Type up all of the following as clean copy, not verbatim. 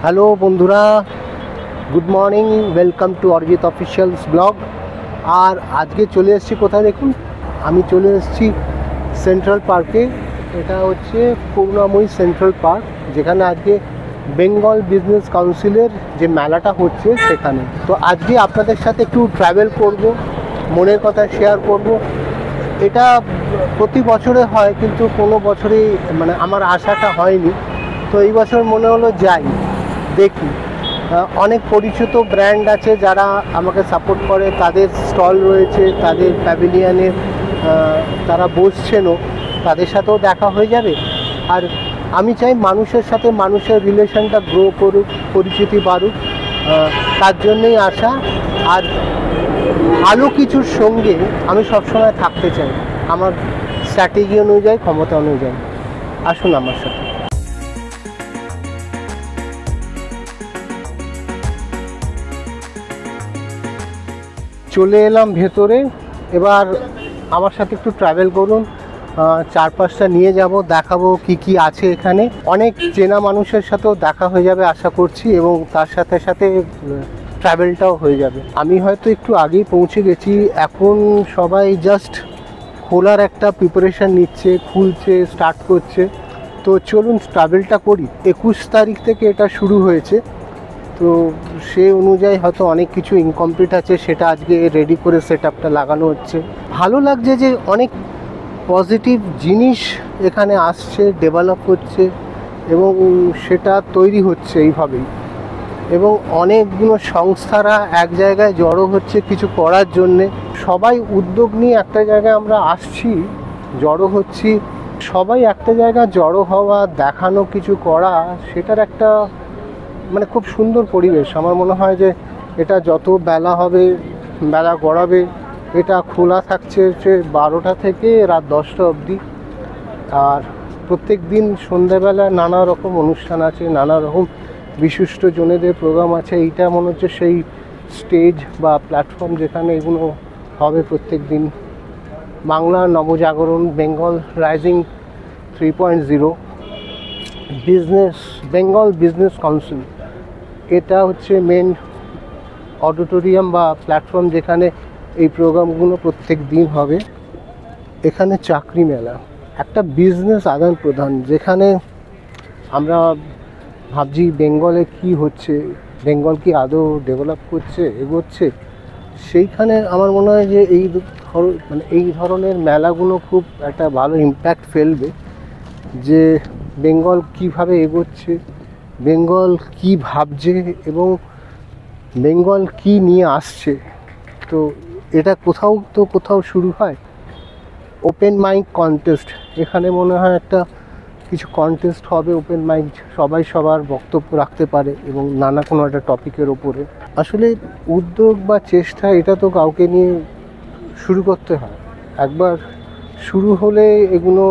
Hello বন্ধুরা, good morning, welcome to Arijit officials blog. আর আজকে চলে এসেছি কোথায় দেখুন, আমি চলে এসেছি সেন্ট্রাল পার্কে। এটা হচ্ছে করুণাময়ী সেন্ট্রাল পার্ক, যেখানে আজকে বেঙ্গল বিজনেস কাউন্সিলের যে মেলাটা হচ্ছে সেখানে। তো আজকে আপনাদের সাথে একটু ট্রাভেল করব, মনের কথা শেয়ার করব। এটা প্রতি বছরে হয়, কিন্তু কোনো বছরই মানে আমার আশাটা হয়নি। তো এই বছর মনে হলো যাই, দেখি। অনেক পরিচিত ব্র্যান্ড আছে যারা আমাকে সাপোর্ট করে, তাদের স্টল রয়েছে, তাদের প্যাভিলিয়নে তারা বসছেনও, তাদের সাথেও দেখা হয়ে যাবে। আর আমি চাই মানুষের সাথে মানুষের রিলেশনটা গ্রো করুক, পরিচিতি বাড়ুক, তার জন্যই আসা। আর ভালো কিছুর সঙ্গে আমি সবসময় থাকতে চাই, আমার স্ট্র্যাটেজি অনুযায়ী, ক্ষমতা অনুযায়ী। আসুন আমার সাথে। চলে এলাম ভেতরে, এবার আমার সাথে একটু ট্রাভেল করুন, চারপাশটা নিয়ে যাব, দেখাবো কি কি আছে এখানে। অনেক চেনা মানুষের সাথেও দেখা হয়ে যাবে আশা করছি, এবং তার সাথে সাথে ট্রাভেলটাও হয়ে যাবে। আমি হয়তো একটু আগেই পৌঁছে গেছি, এখন সবাই জাস্ট খোলার একটা প্রিপারেশান নিচ্ছে, খুলছে, স্টার্ট করছে। তো চলুন ট্রাভেলটা করি। 21 তারিখ থেকে এটা শুরু হয়েছে, তো সেই অনুযায়ী হয়তো অনেক কিছু ইনকমপ্লিট আছে, সেটা আজকে রেডি করে সেট আপটা লাগানো হচ্ছে। ভালো লাগছে যে অনেক পজিটিভ জিনিস এখানে আসছে, ডেভেলপ হচ্ছে, এবং সেটা তৈরি হচ্ছে এইভাবেই। এবং অনেকগুলো সংস্থারা এক জায়গায় জড়ো হচ্ছে কিছু করার জন্যে। সবাই উদ্যোগ নিয়ে একটা জায়গায় আমরা আসছি, জড়ো হচ্ছি। সবাই একটা জায়গায় জড়ো হওয়া, দেখানো, কিছু করা, সেটার একটা মানে খুব সুন্দর পরিবেশ। আমার মনে হয় যে এটা যত বেলা হবে, বেলা গড়াবে, এটা খোলা থাকছে 12টা থেকে রাত 10টা অবধি। আর প্রত্যেক দিন সন্ধ্যেবেলা নানা রকম অনুষ্ঠান আছে, নানা রকম বিশিষ্ট জনেদের প্রোগ্রাম আছে। এইটা মনে হচ্ছে সেই স্টেজ বা প্ল্যাটফর্ম যেখানে এগুলো হবে প্রত্যেক দিন। বাংলা নবজাগরণ, Bengal rising 3.0, Bengal business council, এটা হচ্ছে মেন অডিটোরিয়াম বা প্ল্যাটফর্ম যেখানে এই প্রোগ্রামগুলো প্রত্যেক দিন হবে। এখানে চাকরি মেলা, একটা বিজনেস আদান প্রদান, যেখানে আমরা ভাবছি বেঙ্গলে কি হচ্ছে, বেঙ্গল কি আদৌ ডেভেলপ করছে, এগোচ্ছে। সেইখানে আমার মনে হয় যে এই ধরনের মেলাগুলো খুব একটা ভালো ইম্প্যাক্ট ফেলবে, যে বেঙ্গল কিভাবে এগোচ্ছে, বেঙ্গল কি ভাবছে, এবং বেঙ্গল কি নিয়ে আসছে। তো এটা কোথাও শুরু হয় ওপেন মাইক কন্টেস্ট। এখানে মনে হয় একটা কিছু কন্টেস্ট হবে, ওপেন মাইক, সবাই সবার বক্তব্য রাখতে পারে, এবং নানা কোনো একটা টপিকের ওপরে। আসলে উদ্যোগ বা চেষ্টা, এটা তো কাউকে নিয়ে শুরু করতে হয়। একবার শুরু হলে এগুলো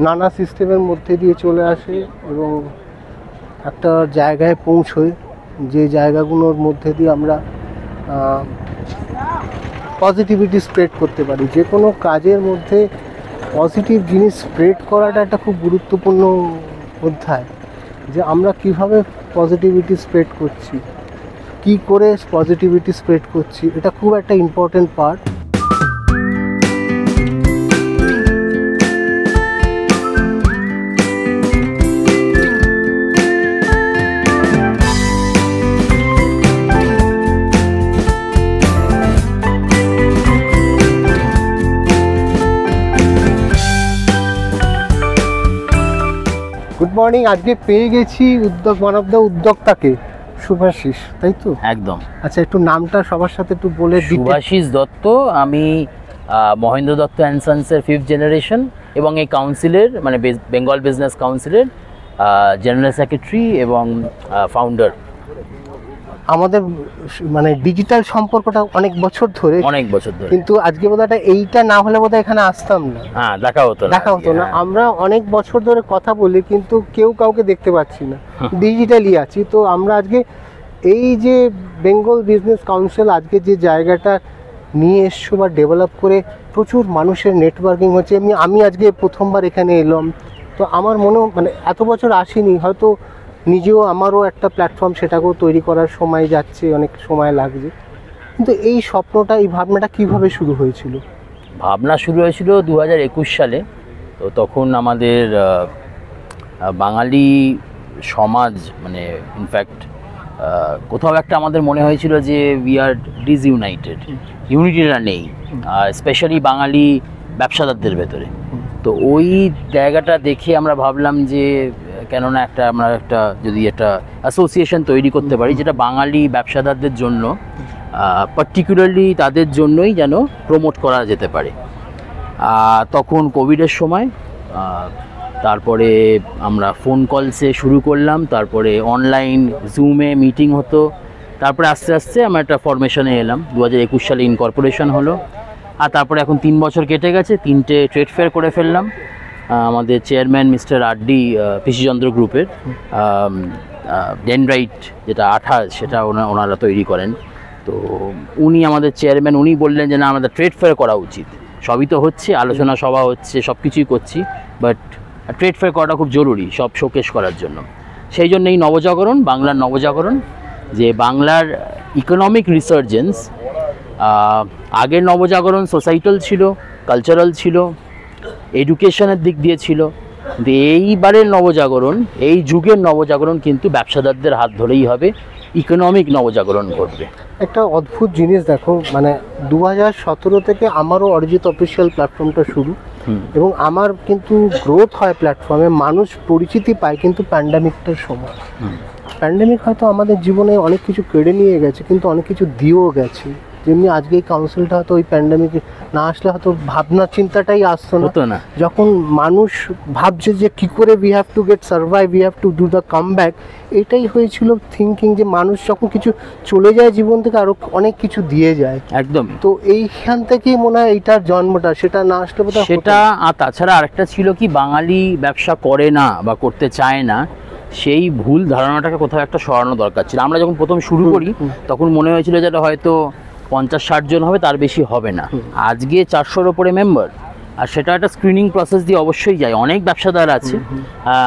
নানা সিস্টেমের মধ্যে দিয়ে চলে আসে, এবং একটা জায়গায় পৌঁছয়, যে জায়গাগুলোর মধ্যে দিয়ে আমরা পজিটিভিটি স্প্রেড করতে পারি। যে কোনো কাজের মধ্যে পজিটিভ জিনিস স্প্রেড করাটা একটা খুব গুরুত্বপূর্ণ অধ্যায়, যে আমরা কিভাবে পজিটিভিটি স্প্রেড করছি, কি করে পজিটিভিটি স্প্রেড করছি, এটা খুব একটা ইম্পর্টেন্ট পার্ট। Good morning. আজকে পেয়ে গেছি উদ্যোক্তাকে, শুভাশিস, তাই তো? একদম। আচ্ছা, একটু নামটা সবার সাথে একটু বলে দিই। শুভাশিস দত্ত, আমি মহেন্দ্র দত্ত অ্যান্ড সন্সের 5th জেনারেশন, এবং এই কাউন্সিলের মানে বেঙ্গল বিজনেস কাউন্সিলের জেনারেল সেক্রেটারি এবং ফাউন্ডার। আমাদের মানে ডিজিটাল সম্পর্কটা অনেক বছর ধরে, কিন্তু আজকে বোধহয় এইটা না হলে বোধহয় এখানে আসতাম না। হ্যাঁ, দেখা হতো না। আমরা অনেক বছর ধরে কথা বলি, কিন্তু কেউ কাউকে দেখতে পাচ্ছি না, ডিজিটালি আছি। তো আমরা আজকে এই যে বেঙ্গল বিজনেস কাউন্সিল আজকে যে জায়গাটা নিয়ে এসছো বা ডেভেলপ করে, প্রচুর মানুষের নেটওয়ার্কিং হচ্ছে। আমি আজকে প্রথমবার এখানে এলাম, তো আমার মনে মানে এত বছর আসিনি, হয়তো নিজেও আমারও একটা প্ল্যাটফর্ম, সেটাকেও তৈরি করার সময় যাচ্ছে, অনেক সময় লাগছে। কিন্তু এই স্বপ্নটা, এই ভাবনাটা কিভাবে শুরু হয়েছিল? ভাবনা শুরু হয়েছিল 2021 সালে। তো তখন আমাদের বাঙালি সমাজ মানে ইনফ্যাক্ট কোথাও একটা আমাদের মনে হয়েছিল যে উই আর ডিসইউনাইটেড, ইউনিটিটা নেই, স্পেশালি বাঙালি ব্যবসাদারদের ভেতরে। তো ওই জায়গাটা দেখে আমরা ভাবলাম যে কেননা আমরা একটা যদি একটা অ্যাসোসিয়েশন তৈরি করতে পারি যেটা বাঙালি ব্যবসাদারদের জন্য পার্টিকুলারলি তাদের জন্যই যেন প্রমোট করা যেতে পারে। তখন কোভিডের সময় তারপরে আমরা ফোন কলসে শুরু করলাম, তারপরে অনলাইন জুমে মিটিং হতো, তারপরে আস্তে আস্তে আমরা একটা ফরমেশনে এলাম। 2021 সালে ইনকর্পোরেশন হলো। আর তারপরে এখন 3 বছর কেটে গেছে, 3টে ট্রেড ফেয়ার করে ফেললাম। আমাদের চেয়ারম্যান মিস্টার আরডি পিসিচন্দ্র গ্রুপের ডেনড্রাইট যেটা আঠা, সেটা ওনারা তৈরি করেন। তো উনি আমাদের চেয়ারম্যান, উনি বললেন যে না, আমাদের ট্রেড ফেয়ার করা উচিত। সবই তো হচ্ছে, আলোচনা সভা হচ্ছে, সব কিছুই করছি, বাট ট্রেড ফেয়ার করাটা খুব জরুরি সব শোকেস করার জন্য। সেই জন্য এই নবজাগরণ, বাংলার নবজাগরণ, যে বাংলার ইকোনমিক রিসার্জেন্স। আগের নবজাগরণ সোসাইটাল ছিল, কালচারাল ছিল, এডুকেশনের দিক দিয়ে ছিল। কিন্তু এইবারের নবজাগরণ, এই যুগের নবজাগরণ কিন্তু ব্যবসাদারদের হাত ধরেই হবে, ইকোনমিক নবজাগরণ ঘটবে। একটা অদ্ভুত জিনিস দেখো, মানে 2017 থেকে আমারও অরিজিৎ অফিসিয়াল প্ল্যাটফর্মটা শুরু, এবং আমার কিন্তু গ্রোথ হয় প্ল্যাটফর্মে, মানুষ পরিচিতি পায় কিন্তু প্যান্ডামিকটার সময়। প্যান্ডামিক হয়তো আমাদের জীবনে অনেক কিছু কেড়ে নিয়ে গেছে, কিন্তু অনেক কিছু দিয়েও গেছে। যেমনি আজকে এই কাউন্সিলটা হয়তো ওই প্যান্ডামিক না আসলে হয়তো ভাবনা চিন্তাটাই আসতো না। যখন মানুষ ভাবছে যে কী করে we have to get survive, we have to do the come back, এটাই হয়েছিল থিঙ্কিং, যে মানুষ যখন কিছু চলে যায় জীবন থেকে আরও অনেক কিছু দিয়ে যায়। একদম। তো এইখান থেকেই মনে হয় এইটার জন্মটা, সেটা না আসলে বোধহয় সেটা। আর তাছাড়া আরেকটা ছিল কি, বাঙালি ব্যবসা করে না বা করতে চায় না, সেই ভুল ধারণাটাকে কোথাও একটা সরানো দরকার ছিল। আমরা যখন প্রথম শুরু করি তখন মনে হয়েছিল যে এটা হয়তো 50-60 জন হবে, তার বেশি হবে না। আজকে 400-র ওপরে মেম্বার, আর সেটা একটা স্ক্রিনিং প্রসেস দিয়ে অবশ্যই যায়। অনেক ব্যবসাদার আছে,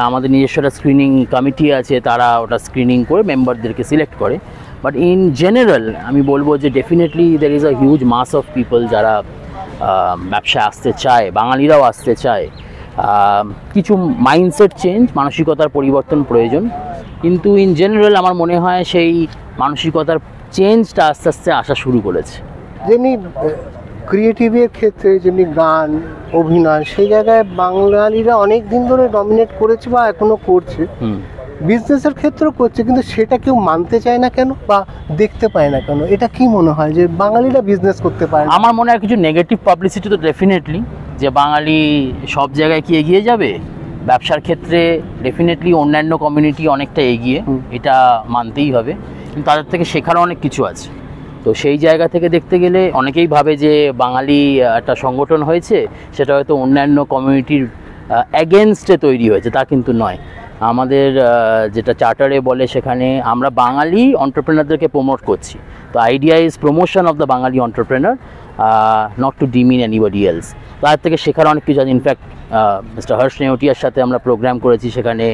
আমাদের নিজস্ব একটা স্ক্রিনিং কমিটি আছে, তারা ওটা স্ক্রিনিং করে মেম্বারদেরকে সিলেক্ট করে। বাট ইন জেনারেল আমি বলবো যে definitely there is a huge mass of people যারা ব্যবসায় আসতে চায়, বাঙালিরাও আসতে চায়। কিছু মাইন্ডসেট চেঞ্জ, মানসিকতার পরিবর্তন প্রয়োজন, কিন্তু ইন জেনারেল আমার মনে হয় সেই মানসিকতার চেঞ্জটা আস্তে আস্তে আসা শুরু করেছে। যেমনি ক্রিয়েটিভের ক্ষেত্রে, যেমনি গান, অভিনয়, সেই জায়গায় বাঙালিরা অনেক দিন ধরে ডমিনেট করেছে বা এখনো করছে। বিজনেসের ক্ষেত্রেও করছে, কিন্তু সেটা কেউ মানতে চায় না কেন বা দেখতে পায় না কেন? এটা কি মনে হয় যে বাঙালিরা বিজনেস করতে পারে? আমার মনে হয় কিছু নেগেটিভ পাবলিসিটি তো ডেফিনেটলি, যে বাঙালি সব জায়গায় কি এগিয়ে যাবে। ব্যবসার ক্ষেত্রে ডেফিনেটলি অন্যান্য কমিউনিটি অনেকটা এগিয়ে, এটা মানতেই হবে, কিন্তু তাদের থেকে শেখারও অনেক কিছু আছে। তো সেই জায়গা থেকে দেখতে গেলে অনেকেই ভাবে যে বাঙালি একটা সংগঠন হয়েছে, সেটা হয়তো অন্যান্য কমিউনিটির অ্যাগেনস্টে তৈরি হয়েছে, তা কিন্তু নয়। আমাদের যেটা চার্টারে বলে, সেখানে আমরা বাঙালি এন্টারপ্রেনারদেরকে প্রমোট করছি। তো idea is promotion of the Bangali entrepreneur, not to demean anybody else. তার থেকে শেখার অনেক কিছু আছে। ইনফ্যাক্ট মিস্টার হর্ষ নেওটিয়ার সাথে আমরা প্রোগ্রাম করেছি, সেখানে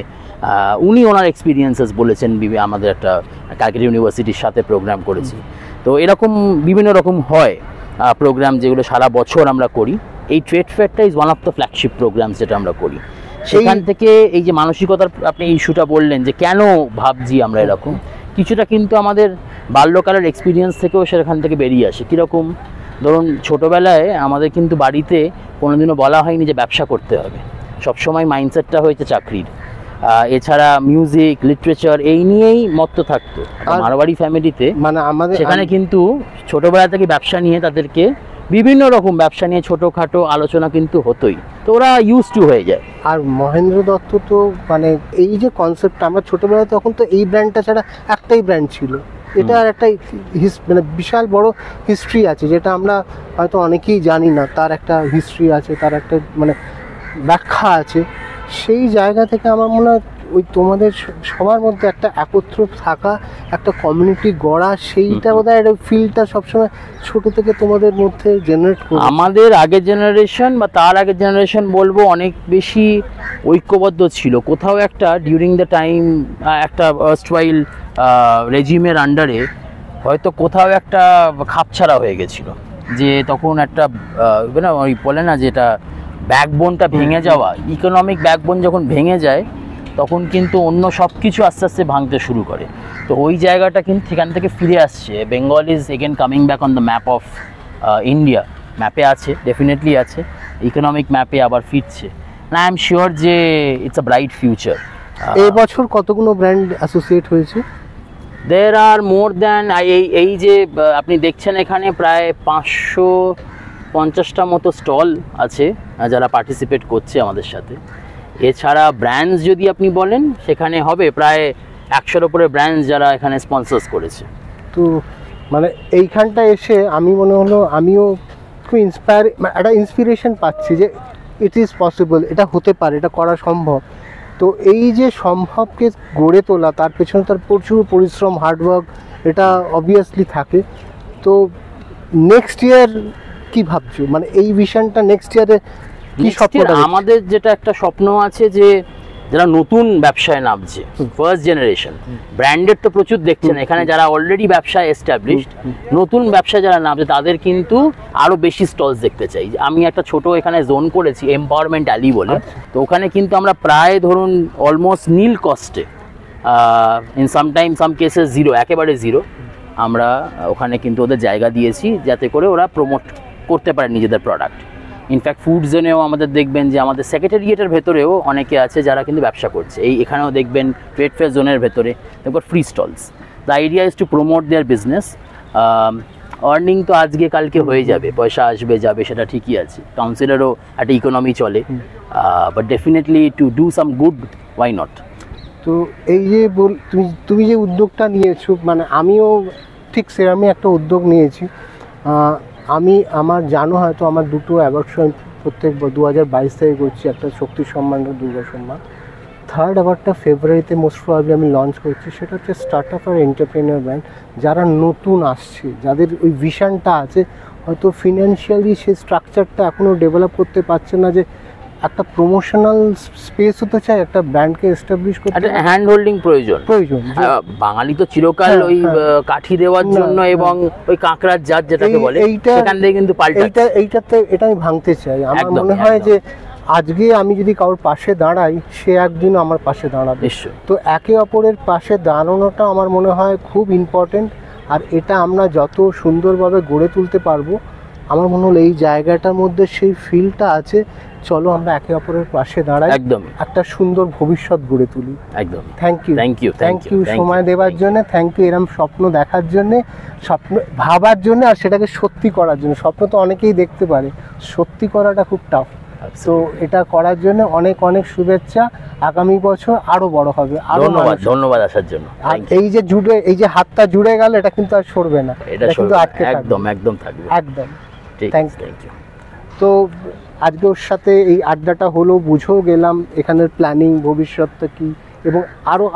উনি ওনার এক্সপিরিয়েন্সেস বলেছেন। আমাদের একটা ক্যালকাটা ইউনিভার্সিটির সাথে প্রোগ্রাম করেছি। তো এরকম বিভিন্ন রকম হয় প্রোগ্রাম, যেগুলো সারা বছর আমরা করি। এই ট্রেড ফেয়ারটা is one of the flagship programme যেটা আমরা করি। সেখান থেকে এই যে মানসিকতার আপনি ইস্যুটা বললেন যে কেন ভাবছি আমরা এরকম, কিছুটা কিন্তু আমাদের বাল্যকালের এক্সপিরিয়েন্স থেকেও সেখান থেকে বেরিয়ে আসে। কীরকম, ধরুন ছোটোবেলায় আমাদের কিন্তু বাড়িতে কোনোদিনও বলা হয়নি যে ব্যবসা করতে হবে, সবসময় মাইন্ডসেটটা হয়েছে চাকরির। এছাড়া মিউজিক, লিটারেচার এই নিয়েই মত্ত থাকতো মারোয়াড়ি ফ্যামিলিতে। মানে আমাদের সেখানে কিন্তু ছোটোবেলা থেকে ব্যবসা নিয়ে, তাদেরকে বিভিন্ন রকম ব্যবসা নিয়ে ছোটোখাটো আলোচনা কিন্তু হতোই, তো ওরা ইউজ টু হয়ে যায়। আর মহেন্দ্র দত্ত তো মানে এই যে কনসেপ্টটা, আমরা ছোটোবেলায় তখন তো এই ব্র্যান্ডটা ছাড়া একটাই ব্র্যান্ড ছিল। এটা আর একটা মানে বিশাল বড় হিস্ট্রি আছে, যেটা আমরা হয়তো অনেকেই জানি না। তার একটা হিস্ট্রি আছে, তার একটা মানে ব্যাখ্যা আছে। সেই জায়গা থেকে আমার মনে হয় ওই তোমাদের সবার মধ্যে একটা একত্র থাকা, একটা কমিউনিটি গড়া, সেইটা বোধহয় একটা ফিলটা সবসময় ছোট থেকে তোমাদের মধ্যে জেনারেট করে। আমাদের আগের জেনারেশন বা তার আগের জেনারেশন বলবো অনেক বেশি ঐক্যবদ্ধ ছিল। কোথাও একটা ডিউরিং দ্য টাইম একটা আর্স্টওয়াইল রেজিমের আন্ডারে হয়তো কোথাও একটা খাপছাড়া হয়ে গেছিলো, যে তখন একটা ওই বলে না যেটা ব্যাকবোনটা ভেঙে যাওয়া, ইকোনমিক ব্যাকবোন যখন ভেঙে যায় তখন কিন্তু অন্য সব কিছু আস্তে আস্তে ভাঙতে শুরু করে। তো ওই জায়গাটা কিন্তু সেখান থেকে ফিরে আসছে। Bengal is again coming back on the map of India. ম্যাপে আছে, ডেফিনেটলি আছে, ইকোনমিক ম্যাপে আবার ফিরছে। আই এম শিওর যে ইটস আ ব্রাইট ফিউচার। এই বছর কতগুলো ব্র্যান্ড অ্যাসোসিয়েট হয়েছে? দের আর মোর দ্যান, এই যে আপনি দেখছেন এখানে প্রায় 550টা মতো স্টল আছে যারা পার্টিসিপেট করছে আমাদের সাথে। এছাড়া ব্র্যান্ডস যদি আপনি বলেন সেখানে হবে প্রায় 100-এর উপরে ব্র্যান্ডস যারা এখানে স্পন্সর্স করেছে। তো মানে এইখানটা এসে আমি মনে হলো আমিও খুব একটা ইন্সপিরেশন পাচ্ছি যে ইট ইজ পসিবল, এটা হতে পারে, এটা করা সম্ভব। তো এই যে সম্ভবকে গড়ে তোলা, তার পেছনে তার প্রচুর পরিশ্রম, হার্ডওয়ার্ক, এটা অবভিয়াসলি থাকে। তো নেক্সট ইয়ার কি ভাবছো, মানে এই ভিশনটা নেক্সট ইয়ারে কি স্বপ্নটা? আমাদের যেটা একটা স্বপ্ন আছে যে যারা নতুন ব্যবসায় নামছে, ফার্স্ট জেনারেশন, ব্র্যান্ডেড তো প্রচুর দেখছেন এখানে, যারা অলরেডি ব্যবসায় এস্টাবলিশড, নতুন ব্যবসায় যারা নামছে তাদের কিন্তু আরও বেশি স্টলস দেখতে চাই। আমি একটা ছোট এখানে জোন করেছি এম্পাওয়ারমেন্ট অ্যালি বলে। তো ওখানে কিন্তু আমরা প্রায় ধরুন অলমোস্ট নীল কস্টে, ইন সাম কেসেস জিরো, একেবারে জিরো, আমরা ওখানে কিন্তু ওদের জায়গা দিয়েছি যাতে করে ওরা প্রমোট করতে পারে নিজেদের প্রোডাক্ট। ইনফ্যাক্ট ফুড জোনেও আমাদের দেখবেন যে আমাদের সেক্রেটারিয়েটের ভেতরেও অনেকে আছে যারা কিন্তু ব্যবসা করছে। এখানেও দেখবেন ট্রেড ফেয়ার জোনের ভেতরে দেখবেন free stalls. The idea is to promote there business. Earning তো আজকে কালকে হয়ে যাবে, পয়সা আসবে যাবে, সেটা ঠিকই আছে, কাউন্সিলেরও একটা ইকোনমি চলে, but definitely to do some good, why not. তো এই যে তুমি যে উদ্যোগটা নিয়েছো, মানে আমিও ঠিক সেরকমই একটা উদ্যোগ নিয়েছি। আমার জানো হয়তো আমার দুটো অ্যাওয়ার্ড শো প্রত্যেক 2022 থেকে করছি, একটা শক্তি সম্মান, দুর্গা সম্মান। থার্ড অ্যাওয়ার্ডটা ফেব্রুয়ারিতে মোস্ট প্রবাবলি আমি লঞ্চ করছি। সেটা হচ্ছে স্টার্ট আপ আর এন্টারপ্রেনার ব্র্যান্ড, যারা নতুন আসছে, যাদের ওই ভিশনটা আছে, হয়তো ফিনান্সিয়ালি সেই স্ট্রাকচারটা এখনও ডেভেলপ করতে পারছে না, যে একটা প্রমোশনাল স্পেস হতে চায়, একটা ব্র্যান্ডকে এস্টাবলিশ করতে, একটা হ্যান্ড হোল্ডিং প্রয়োজন। বাঙালি তো চিরকাল ওই কাঠি দেওয়ার জন্য এবং ওই কাঁকড়ার জাত যেটাকে বলে, সেখান থেকে কিন্তু পাল্টা এটা আমি ভাঙতে চাই। আমার মনে হয় যে আজকে আমি যদি কারোর পাশে দাঁড়াই, সে একদিন আমার পাশে দাঁড়াবে। তো একে অপরের পাশে দাঁড়ানোটা আমার মনে হয় খুব ইম্পর্টেন্ট। আর এটা আমরা যত সুন্দরভাবে গড়ে তুলতে পারবো, আমার মনে হলো এই জায়গাটার মধ্যে সেই ফিলটা আছে। চলো আমরা একে অপরের পাশে দাঁড়াই, একদম একটা সুন্দর ভবিষ্যৎ গড়ে তুলি। একদম। থ্যাংক ইউ সময় দেওয়ার জন্য, থ্যাংক ইউ এরকম স্বপ্ন দেখার জন্য, স্বপ্ন ভাবার জন্য, আর সেটাকে সত্যি করার জন্য। স্বপ্ন তো অনেকেই দেখতে পারে, সত্যি করাটা খুব টাফ। তো এটা করার জন্য অনেক অনেক শুভেচ্ছা। আগামী বছর আরো বড় হবে। ধন্যবাদ আসার জন্য। এই যে হাতটা জুড়ে গেল, এটা কিন্তু আর সরবে না, এটা কিন্তু আটকে একদম থাকবে। একদম। Thank you. তো আজকে ওর সাথে এই আড্ডাটা হলো, বুঝেও গেলাম এখানের প্ল্যানিং, ভবিষ্যৎটা কি, এবং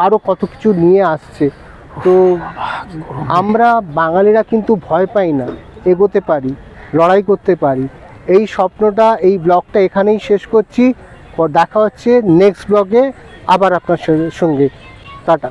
আরো কত কিছু নিয়ে আসছে। তো আমরা বাঙালিরা কিন্তু ভয় পাই না, এগোতে পারি, লড়াই করতে পারি। এই স্বপ্নটা, এই ব্লগটা এখানেই শেষ করছি। দেখা হচ্ছে নেক্সট ব্লগে আবার আপনার সঙ্গে। টাটা।